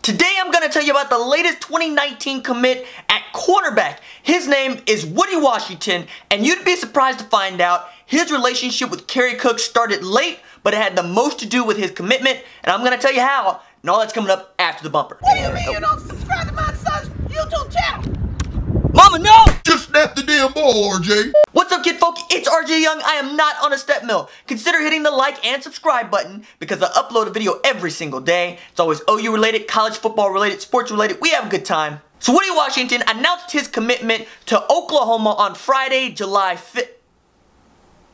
Today I'm going to tell you about the latest 2019 commit at cornerback. His name is Woodi Washington, and you'd be surprised to find out his relationship with Kerry Cooks started late, but it had the most to do with his commitment, and I'm going to tell you how, and all that's coming up after the bumper. What do you mean you don't subscribe to my son's YouTube channel? Mama, no! Just snap the damn ball, RJ. What's up, kid folk? It's RJ Young. I am not on a step mill. Consider hitting the like and subscribe button because I upload a video every single day. It's always OU related, college football related, sports related. We have a good time. So Woodi Washington announced his commitment to Oklahoma on Friday, July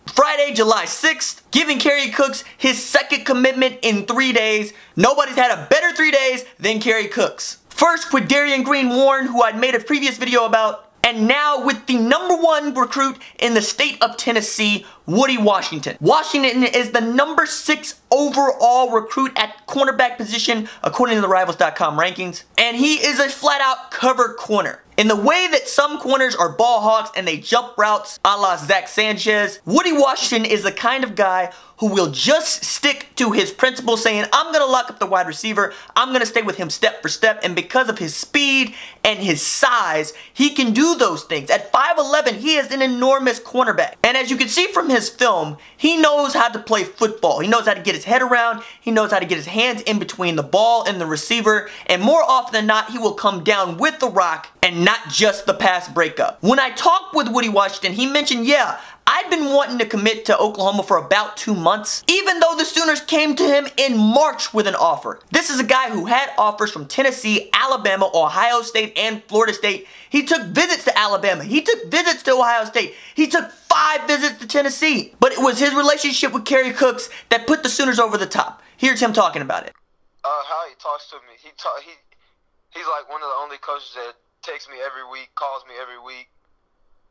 6th, giving Kerry Cooks his second commitment in 3 days. Nobody's had a better 3 days than Kerry Cooks. First with Darian Green-Warren, who I'd made a previous video about, and now with the #1 recruit in the state of Tennessee, Woodi Washington. Washington is the #6 overall recruit at cornerback position according to the Rivals.com rankings, and he is a flat-out cover corner. In the way that some corners are ball hawks and they jump routes a la Zach Sanchez, Woodi Washington is the kind of guy who will just stick to his principles, saying, I'm going to lock up the wide receiver, I'm going to stay with him step for step, and because of his speed and his size, he can do those things. At 5'11", he is an enormous cornerback. And as you can see from his film, he knows how to play football. He knows how to get his head around, he knows how to get his hands in between the ball and the receiver, and more often than not, he will come down with the rock and not just the pass breakup. When I talked with Woodi Washington, he mentioned, yeah, I'd been wanting to commit to Oklahoma for about 2 months, even though the Sooners came to him in March with an offer. This is a guy who had offers from Tennessee, Alabama, Ohio State, and Florida State. He took visits to Alabama. He took visits to Ohio State. He took 5 visits to Tennessee. But it was his relationship with Kerry Cooks that put the Sooners over the top. Here's him talking about it. How he talks to me. He's like one of the only coaches that texts me every week, calls me every week,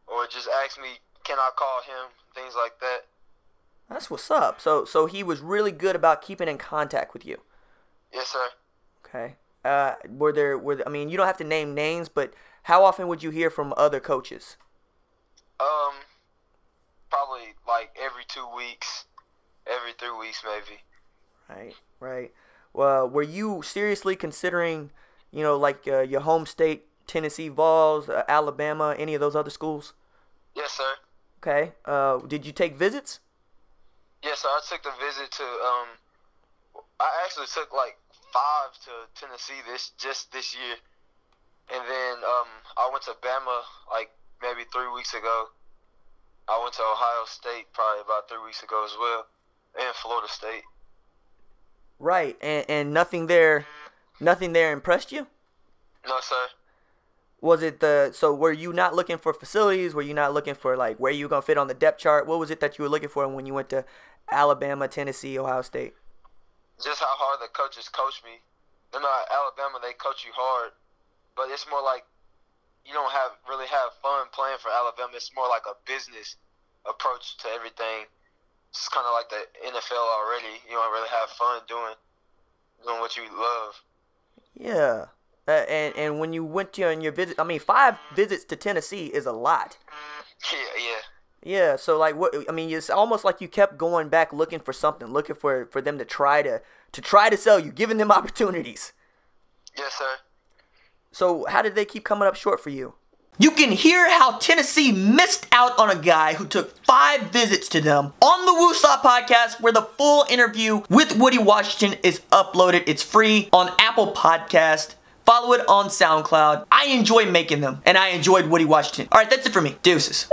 or just asks me, can I call him, things like that. That's what's up. So he was really good about keeping in contact with you. Yes, sir. Okay. I mean, you don't have to name names, but how often would you hear from other coaches? Probably like every 2 weeks, every 3 weeks maybe. Right. Well, were you seriously considering, like your home state, Tennessee Vols, Alabama, any of those other schools? Yes, sir. Okay. Did you take visits? Yes, sir. I took the visit to, I actually took like 5 to Tennessee this year. And then I went to Bama like maybe 3 weeks ago. I went to Ohio State probably about 3 weeks ago as well. And Florida State. Right. And nothing there impressed you? No, sir. Was it so were you not looking for facilities? Were you not looking for like where you were going to fit on the depth chart? What was it that you were looking for when you went to Alabama, Tennessee, Ohio State? Just how hard the coaches coach me. At Alabama, they coach you hard, but it's more like you don't really have fun playing for Alabama. It's more like a business approach to everything. It's kind of like the NFL already. You don't really have fun doing what you love. Yeah. And when you went to your visit, 5 visits to Tennessee is a lot. Yeah. Yeah, so like it's almost like you kept going back looking for something, looking for them to try to sell you, giving them opportunities. Yes, sir. So how did they keep coming up short for you? You can hear how Tennessee missed out on a guy who took 5 visits to them on the Woosah podcast, where the full interview with Woodi Washington is uploaded. It's free on Apple Podcast. Follow it on SoundCloud. I enjoy making them, and I enjoyed Woodi Washington. All right, that's it for me. Deuces.